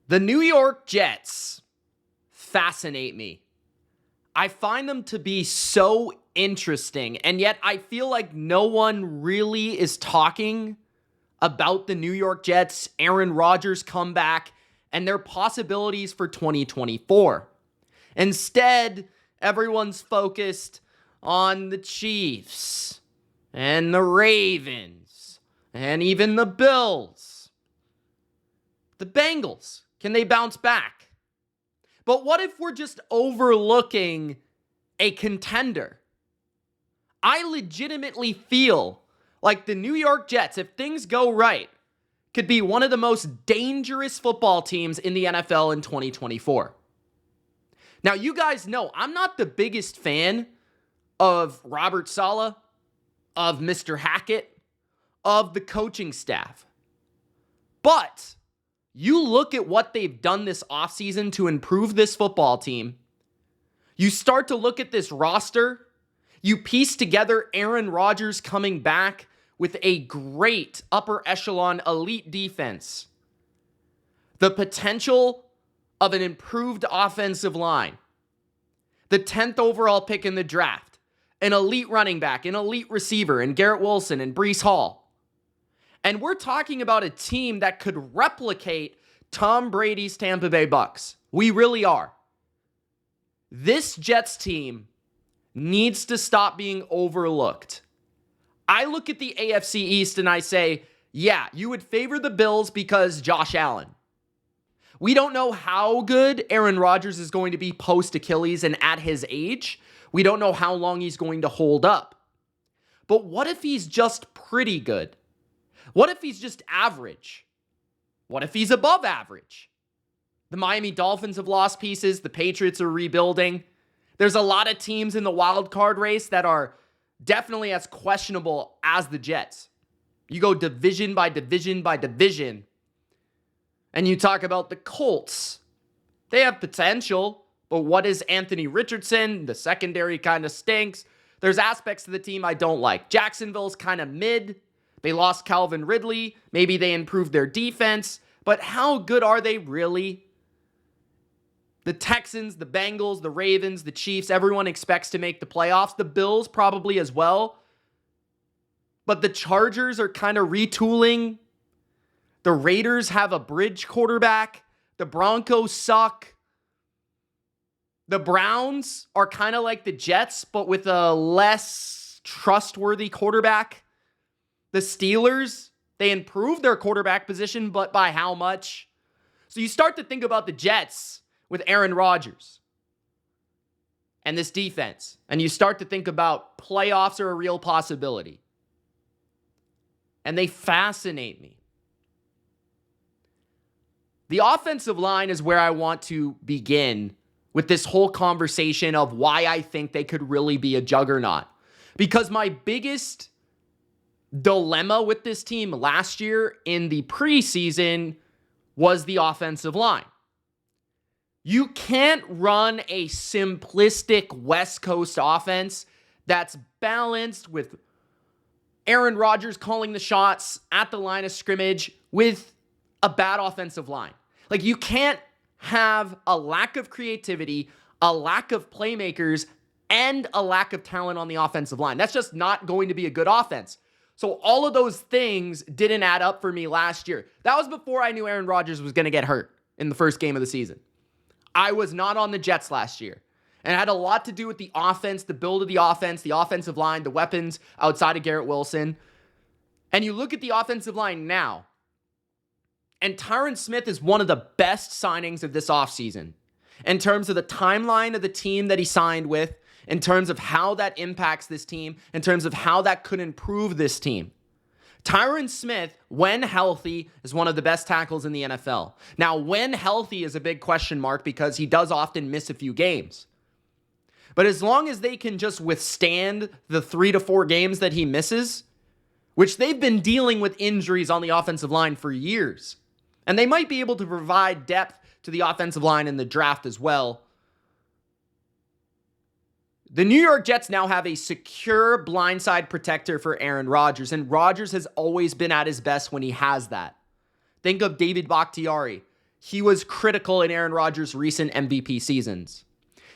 The New York Jets fascinate me. I find them to be so interesting, and yet I feel like no one really is talking about the New York Jets, Aaron Rodgers comeback, and their possibilities for 2024. Instead, everyone's focused on the Chiefs and the Ravens and even the Bills. The Bengals, can they bounce back? But what if we're just overlooking a contender? I legitimately feel like the New York Jets, if things go right, could be one of the most dangerous football teams in the NFL in 2024. Now, you guys know I'm not the biggest fan of Robert Saleh, of Mr. Hackett, of the coaching staff. But you look at what they've done this offseason to improve this football team. You start to look at this roster. You piece together Aaron Rodgers coming back with a great upper echelon elite defense. The potential of an improved offensive line. The 10th overall pick in the draft. An elite running back, an elite receiver, and Garrett Wilson and Breece Hall. And we're talking about a team that could replicate Tom Brady's Tampa Bay Bucks. We really are. This Jets team needs to stop being overlooked. I look at the AFC East and I say, yeah, you would favor the Bills because Josh Allen. We don't know how good Aaron Rodgers is going to be post-Achilles and at his age. We don't know how long he's going to hold up. But what if he's just pretty good? What if he's just average? What if he's above average? The Miami Dolphins have lost pieces. The Patriots are rebuilding. There's a lot of teams in the wild card race that are definitely as questionable as the Jets. You go division by division by division, and you talk about the Colts. They have potential, but what is Anthony Richardson? The secondary kind of stinks. There's aspects of the team I don't like. Jacksonville's kind of mid. They lost Calvin Ridley. Maybe they improved their defense, but how good are they really? The Texans, the Bengals, the Ravens, the Chiefs, everyone expects to make the playoffs. The Bills probably as well. But the Chargers are kind of retooling. The Raiders have a bridge quarterback. The Broncos suck. The Browns are kind of like the Jets, but with a less trustworthy quarterback. The Steelers, they improved their quarterback position, but by how much? So you start to think about the Jets with Aaron Rodgers and this defense, and you start to think about playoffs are a real possibility. And they fascinate me. The offensive line is where I want to begin with this whole conversation of why I think they could really be a juggernaut. Because my biggest dilemma with this team last year in the preseason was the offensive line. You can't run a simplistic West Coast offense that's balanced with Aaron Rodgers calling the shots at the line of scrimmage with a bad offensive line. Like, you can't have a lack of creativity, a lack of playmakers, and a lack of talent on the offensive line. That's just not going to be a good offense. So all of those things didn't add up for me last year. That was before I knew Aaron Rodgers was going to get hurt in the first game of the season. I was not on the Jets last year. And it had a lot to do with the offense, the build of the offense, the offensive line, the weapons outside of Garrett Wilson. And you look at the offensive line now, and Tyron Smith is one of the best signings of this offseason in terms of the timeline of the team that he signed with, in terms of how that impacts this team, in terms of how that could improve this team. Tyron Smith, when healthy, is one of the best tackles in the NFL. Now, when healthy is a big question mark because he does often miss a few games. But as long as they can just withstand the 3 to 4 games that he misses, which they've been dealing with injuries on the offensive line for years, and they might be able to provide depth to the offensive line in the draft as well. The New York Jets now have a secure blindside protector for Aaron Rodgers, and Rodgers has always been at his best when he has that. Think of David Bakhtiari. he was critical in Aaron Rodgers' recent MVP seasons.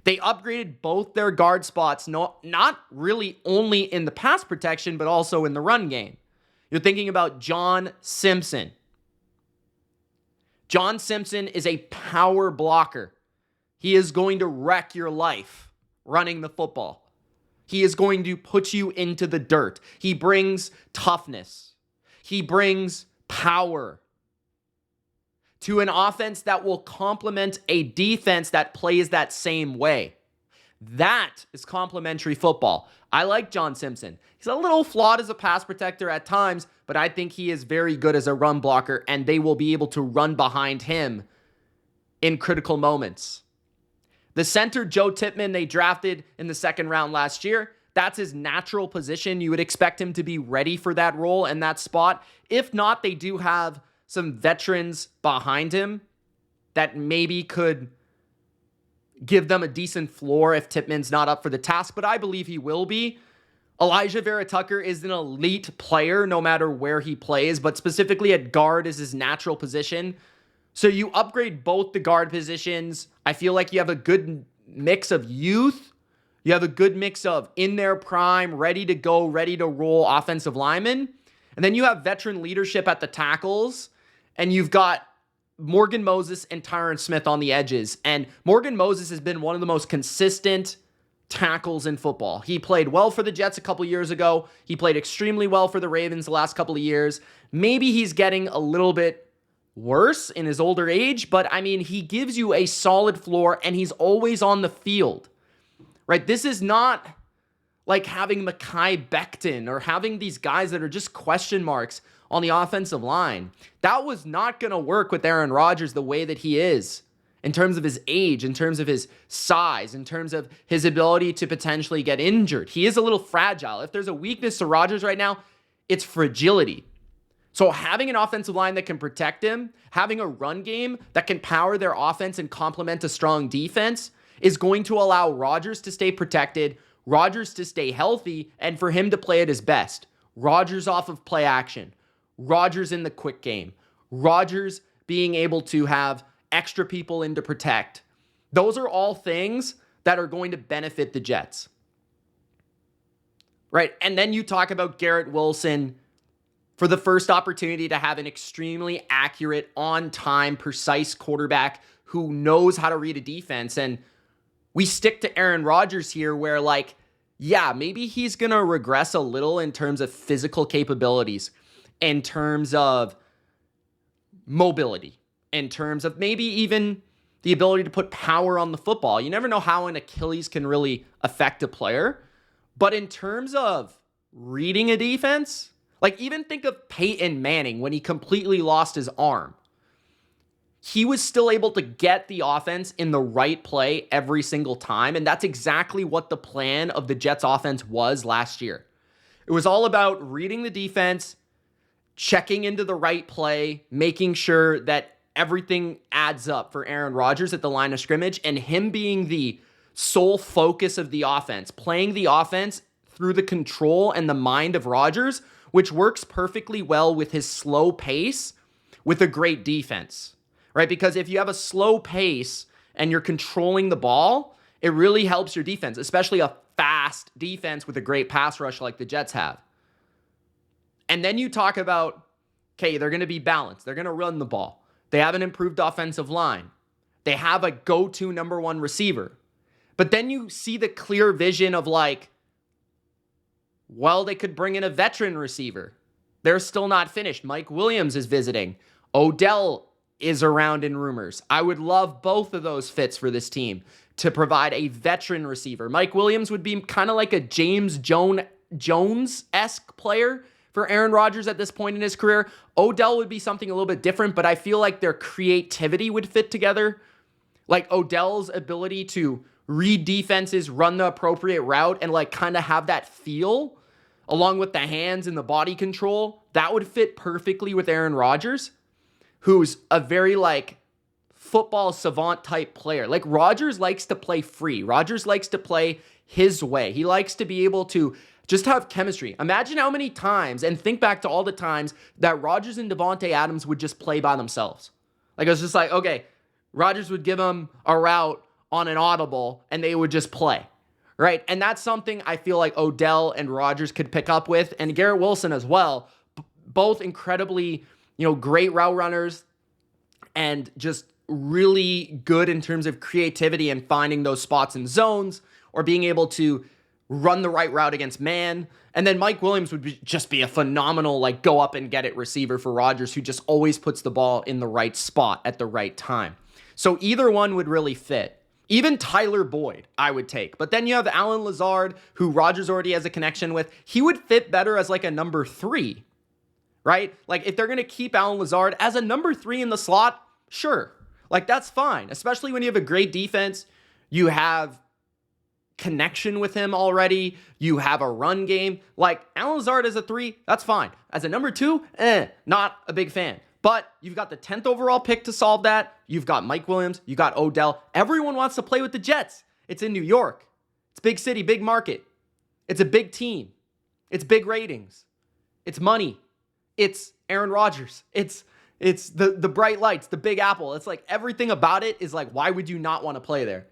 They upgraded both their guard spots, not really only in the pass protection, but also in the run game. You're thinking about John Simpson. John Simpson is a power blocker. He is going to wreck your life running the football. He is going to put you into the dirt. He brings toughness. He brings power to an offense that will complement a defense that plays that same way. That is complementary football. I like John Simpson. He's a little flawed as a pass protector at times, but I think he is very good as a run blocker, and they will be able to run behind him in critical moments. The center, Joe Tippmann, they drafted in the second round last year. That's his natural position. You would expect him to be ready for that role and that spot. If not, they do have some veterans behind him that maybe could give them a decent floor if Tippmann's not up for the task, but I believe he will be. Elijah Vera Tucker is an elite player no matter where he plays, but specifically at guard is his natural position. So you upgrade both the guard positions. I feel like you have a good mix of youth. You have a good mix of in their prime, ready to go, ready to roll offensive linemen. And then you have veteran leadership at the tackles. And you've got Morgan Moses and Tyron Smith on the edges. And Morgan Moses has been one of the most consistent tackles in football. He played well for the Jets a couple years ago. He played extremely well for the Ravens the last couple of years. Maybe he's getting a little bit worse in his older age, but I mean, he gives you a solid floor and he's always on the field, right? This is not like having Mekhi Becton or having these guys that are just question marks on the offensive line. That was not going to work with Aaron Rodgers the way that he is in terms of his age, in terms of his size, in terms of his ability to potentially get injured. He is a little fragile. If there's a weakness to Rodgers right now, it's fragility. So having an offensive line that can protect him, having a run game that can power their offense and complement a strong defense is going to allow Rodgers to stay protected, Rodgers to stay healthy, and for him to play at his best. Rodgers off of play action, Rodgers in the quick game, Rodgers being able to have extra people in to protect. Those are all things that are going to benefit the Jets. Right? And then you talk about Garrett Wilson for the first opportunity to have an extremely accurate, on-time, precise quarterback who knows how to read a defense. And we stick to Aaron Rodgers here where, like, yeah, maybe he's going to regress a little in terms of physical capabilities, in terms of mobility, in terms of maybe even the ability to put power on the football. You never know how an Achilles can really affect a player. But in terms of reading a defense, like, even think of Peyton Manning when he completely lost his arm. He was still able to get the offense in the right play every single time, and that's exactly what the plan of the Jets offense was last year. It was all about reading the defense, checking into the right play, making sure that everything adds up for Aaron Rodgers at the line of scrimmage, and him being the sole focus of the offense, playing the offense through the control and the mind of Rodgers, which works perfectly well with his slow pace with a great defense, right? Because if you have a slow pace and you're controlling the ball, it really helps your defense, especially a fast defense with a great pass rush like the Jets have. And then you talk about, okay, they're going to be balanced. They're going to run the ball. They have an improved offensive line. They have a go-to number one receiver. But then you see the clear vision of, like, well, they could bring in a veteran receiver. They're still not finished. Mike Williams is visiting. Odell is around in rumors. I would love both of those fits for this team to provide a veteran receiver. Mike Williams would be kind of like a James Jones-esque player for Aaron Rodgers at this point in his career. Odell would be something a little bit different, but I feel like their creativity would fit together. Like Odell's ability to read defenses, run the appropriate route, and like kind of have that feel along with the hands and the body control, that would fit perfectly with Aaron Rodgers, who's a very like football savant type player. Like Rodgers likes to play free. Rodgers likes to play his way. He likes to be able to just have chemistry. Imagine how many times, and think back to all the times that Rodgers and Devontae Adams would just play by themselves. Like, it was just like, okay, Rodgers would give them a route on an audible and they would just play, right? And that's something I feel like Odell and Rodgers could pick up with, and Garrett Wilson as well. Both incredibly, great route runners and just really good in terms of creativity and finding those spots in zones or being able to run the right route against man. And then Mike Williams would just be a phenomenal, go up and get it receiver for Rodgers, who just always puts the ball in the right spot at the right time. So either one would really fit. Even Tyler Boyd, I would take. But then you have Allen Lazard, who Rodgers already has a connection with. He would fit better as a number 3, right? If they're going to keep Allen Lazard as a number 3 in the slot, sure. That's fine, especially when you have a great defense. You have connection with him already. You have a run game. Allen Lazard as a 3, that's fine. As a number 2, not a big fan. But you've got the 10th overall pick to solve that. You've got Mike Williams. You got Odell. Everyone wants to play with the Jets. It's in New York. It's big city, big market. It's a big team. It's big ratings. It's money. It's Aaron Rodgers. It's the bright lights, the Big Apple. It's everything about it is why would you not want to play there?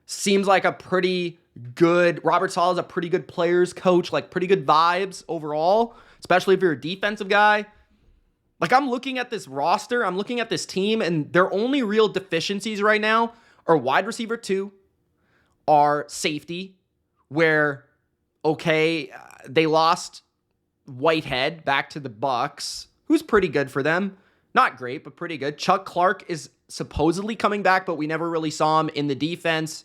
Seems like a pretty good, Robert Saleh is a pretty good players coach, pretty good vibes overall, especially if you're a defensive guy. I'm looking at this roster, I'm looking at this team, and their only real deficiencies right now are wide receiver 2, are safety, where, okay, they lost Whitehead back to the Bucks, who's pretty good for them. Not great, but pretty good. Chuck Clark is supposedly coming back, but we never really saw him in the defense.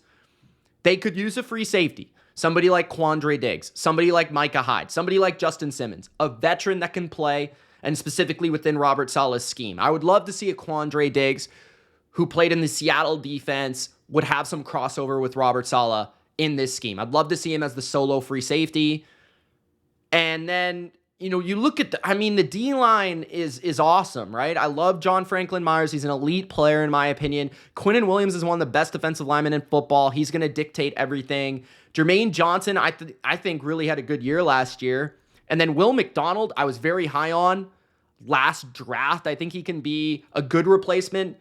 They could use a free safety. Somebody like Quandre Diggs, somebody like Micah Hyde, somebody like Justin Simmons, a veteran that can play, and specifically within Robert Saleh's scheme. I would love to see a Quandre Diggs who played in the Seattle defense would have some crossover with Robert Saleh in this scheme. I'd love to see him as the solo free safety. And then, you look at the D-line is awesome, right? I love John Franklin Myers. He's an elite player, in my opinion. Quinnen Williams is one of the best defensive linemen in football. He's going to dictate everything. Jermaine Johnson, I think, really had a good year last year. And then Will McDonald, I was very high on last draft. I think he can be a good replacement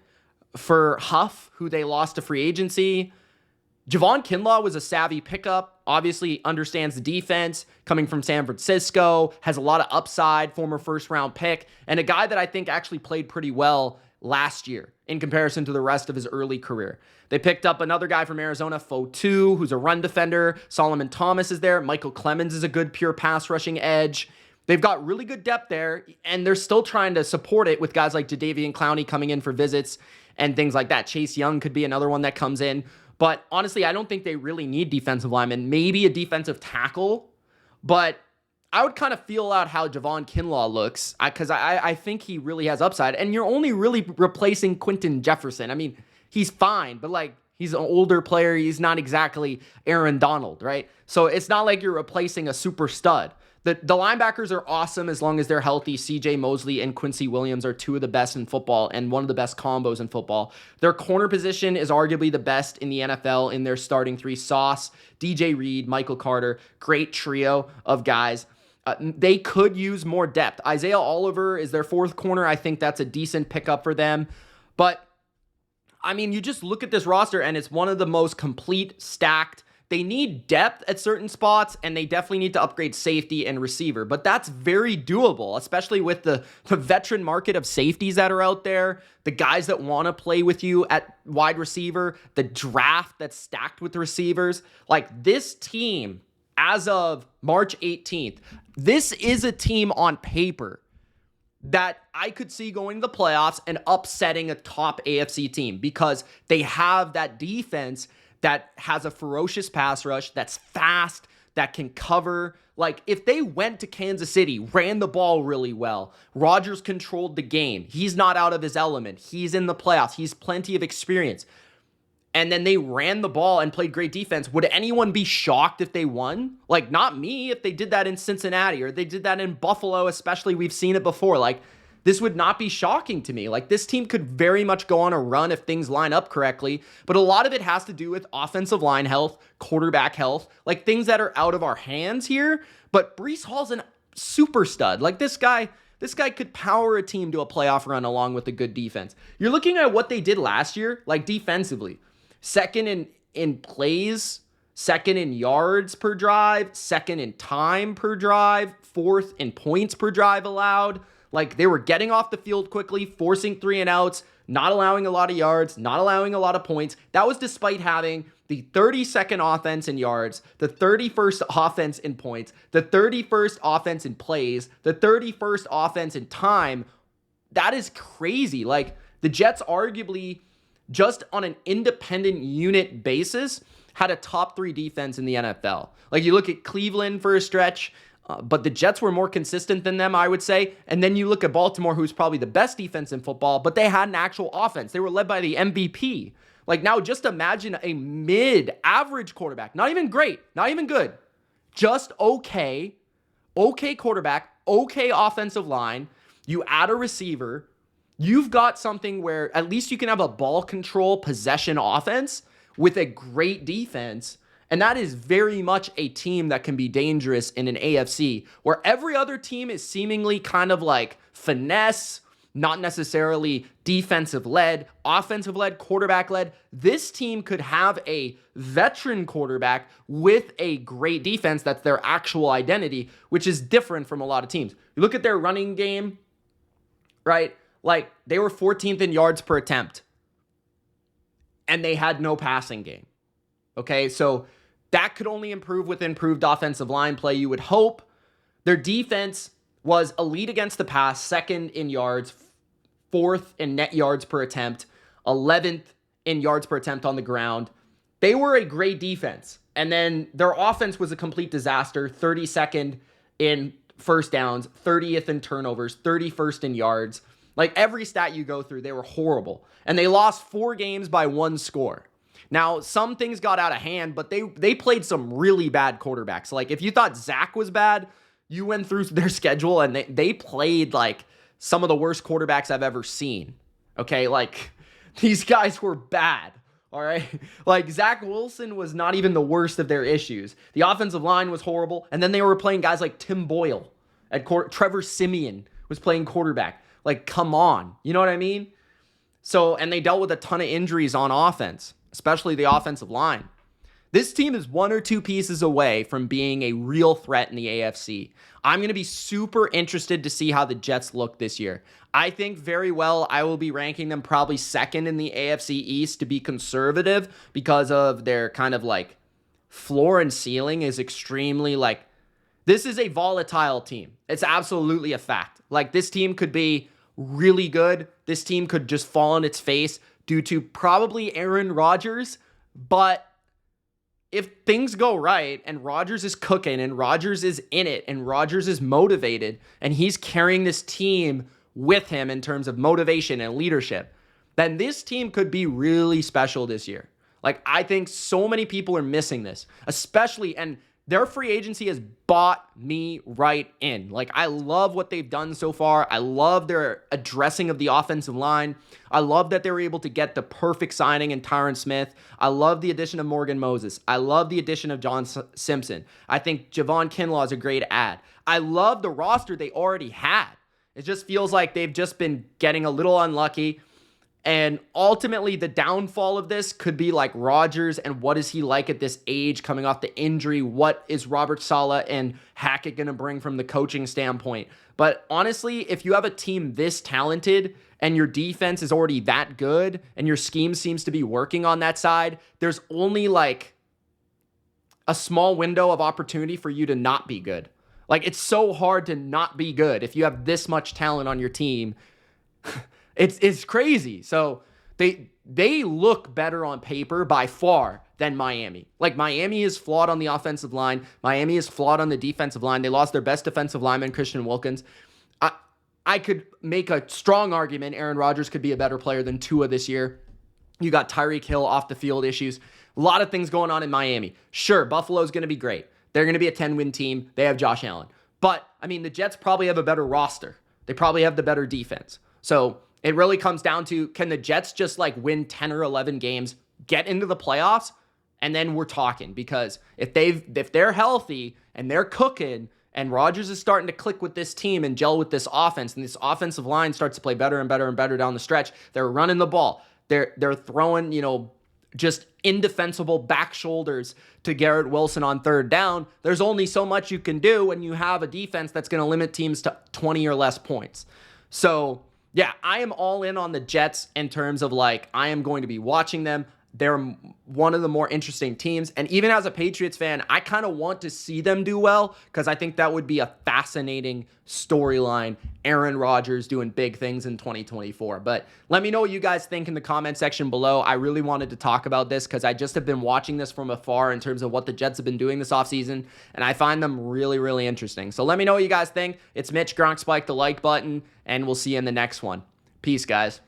for Huff, who they lost to free agency. Javon Kinlaw was a savvy pickup, obviously understands the defense, coming from San Francisco, has a lot of upside, former first-round pick, and a guy that I think actually played pretty well last year in comparison to the rest of his early career. They picked up another guy from Arizona, Fotu, who's a run defender. Solomon Thomas is there. Michael Clemens is a good pure pass rushing edge. They've got really good depth there, and they're still trying to support it with guys like Jadeveon Clowney coming in for visits and things like that. Chase Young could be another one that comes in. But honestly, I don't think they really need defensive linemen. Maybe a defensive tackle, but I would kind of feel out how Javon Kinlaw looks because I think he really has upside. And you're only really replacing Quentin Jefferson. I mean, he's fine, but he's an older player. He's not exactly Aaron Donald, right? So it's not like you're replacing a super stud. The linebackers are awesome as long as they're healthy. CJ Mosley and Quincy Williams are 2 of the best in football and one of the best combos in football. Their corner position is arguably the best in the NFL in their starting 3. Sauce, DJ Reed, Michael Carter, great trio of guys. They could use more depth. Isaiah Oliver is their 4th corner. I think that's a decent pickup for them. But, you just look at this roster and it's one of the most complete, stacked. They need depth at certain spots, and they definitely need to upgrade safety and receiver. But that's very doable, especially with the veteran market of safeties that are out there, the guys that want to play with you at wide receiver, the draft that's stacked with receivers. This team, as of March 18th, this is a team on paper that I could see going to the playoffs and upsetting a top AFC team because they have that defense that has a ferocious pass rush, that's fast, that can cover. If they went to Kansas City, ran the ball really well, Rodgers controlled the game, he's not out of his element, he's in the playoffs, he's plenty of experience, and then they ran the ball and played great defense, would anyone be shocked if they won? Not me, if they did that in Cincinnati, or they did that in Buffalo, especially, we've seen it before. This would not be shocking to me. This team could very much go on a run if things line up correctly, but a lot of it has to do with offensive line health, quarterback health, things that are out of our hands here. But Breece Hall's a super stud. This guy, This guy could power a team to a playoff run along with a good defense. You're looking at what they did last year, like defensively. Second in plays, second in yards per drive, second in time per drive, fourth in points per drive allowed. Like, they were getting off the field quickly, forcing 3-and-outs, not allowing a lot of yards, not allowing a lot of points. That was despite having the 32nd offense in yards, the 31st offense in points, the 31st offense in plays, the 31st offense in time. That is crazy. Like, the Jets arguably, just on an independent unit basis, had a top 3 defense in the NFL. Like, you look at Cleveland for a stretch, but the Jets were more consistent than them, I would say. And then you look at Baltimore, who's probably the best defense in football, but they had an actual offense. They were led by the MVP. Like, now just imagine a mid-average quarterback, not even great, not even good, just okay quarterback, okay offensive line. You add a receiver. You've got something where at least you can have a ball control possession offense with a great defense. And that is very much a team that can be dangerous in an AFC where every other team is seemingly kind of like finesse, not necessarily defensive-led, offensive-led, quarterback-led. This team could have a veteran quarterback with a great defense that's their actual identity, which is different from a lot of teams. You look at their running game, right? Like, they were 14th in yards per attempt, and they had no passing game. Okay, so that could only improve with improved offensive line play, you would hope. Their defense was elite against the pass, second in yards, fourth in net yards per attempt, 11th in yards per attempt on the ground. They were a great defense. And then their offense was a complete disaster, 32nd in first downs, 30th in turnovers, 31st in yards. Like, every stat you go through, they were horrible. And they lost 4 games by 1 score. Now, some things got out of hand, but they played some really bad quarterbacks. Like, if you thought Zach was bad, you went through their schedule and they played like some of the worst quarterbacks I've ever seen. Okay, like, these guys were bad. All right, like, Zach Wilson was not even the worst of their issues. The offensive line was horrible, and then they were playing guys like Tim Boyle at Trevor Siemian was playing quarterback. Like, come on, you know what I mean? So, and they dealt with a ton of injuries on offense, especially the offensive line. This team is 1 or 2 pieces away from being a real threat in the AFC. I'm going to be super interested to see how the Jets look this year. I think very well I will be ranking them probably second in the AFC East to be conservative because of their kind of like floor and ceiling is extremely like, this is a volatile team. It's absolutely a fact. Like, this team could be really good. This team could just fall on its face due to probably Aaron Rodgers, but if things go right and Rodgers is cooking and Rodgers is in it and Rodgers is motivated and he's carrying this team with him in terms of motivation and leadership, then this team could be really special this year. Like, I think so many people are missing this, especially, and their free agency has bought me right in. Like, I love what they've done so far. I love their addressing of the offensive line. I love that they were able to get the perfect signing in Tyron Smith. I love the addition of Morgan Moses. I love the addition of John Simpson. I think Javon Kinlaw is a great add. I love the roster they already had. It just feels like they've just been getting a little unlucky. And ultimately, the downfall of this could be like Rodgers and what is he like at this age coming off the injury? What is Robert Saleh and Hackett going to bring from the coaching standpoint? But honestly, if you have a team this talented and your defense is already that good and your scheme seems to be working on that side, there's only like a small window of opportunity for you to not be good. Like, it's so hard to not be good if you have this much talent on your team. It's crazy. So they look better on paper by far than Miami. Like, Miami is flawed on the offensive line. Miami is flawed on the defensive line. They lost their best defensive lineman, Christian Wilkins. I could make a strong argument Aaron Rodgers could be a better player than Tua this year. You got Tyreek Hill off the field issues. A lot of things going on in Miami. Sure, Buffalo's going to be great. They're going to be a 10-win team. They have Josh Allen. But, I mean, the Jets probably have a better roster. They probably have the better defense. So it really comes down to, can the Jets just like win 10 or 11 games, get into the playoffs, and then we're talking? Because if they're healthy and they're cooking And Rodgers is starting to click with this team and gel with this offense. And this offensive line starts to play better and better and better down the stretch. They're running the ball. They're throwing, just indefensible back shoulders to Garrett Wilson on third down. There's only so much you can do when you have a defense that's going to limit teams to 20 or less points. So, yeah, I am all in on the Jets in terms of, I am going to be watching them. They're one of the more interesting teams. And even as a Patriots fan, I kind of want to see them do well because I think that would be a fascinating storyline. Aaron Rodgers doing big things in 2024. But let me know what you guys think in the comment section below. I really wanted to talk about this because I just have been watching this from afar in terms of what the Jets have been doing this offseason. And I find them really, really interesting. So let me know what you guys think. It's Mitch. Gronk, spike the like button. And we'll see you in the next one. Peace, guys.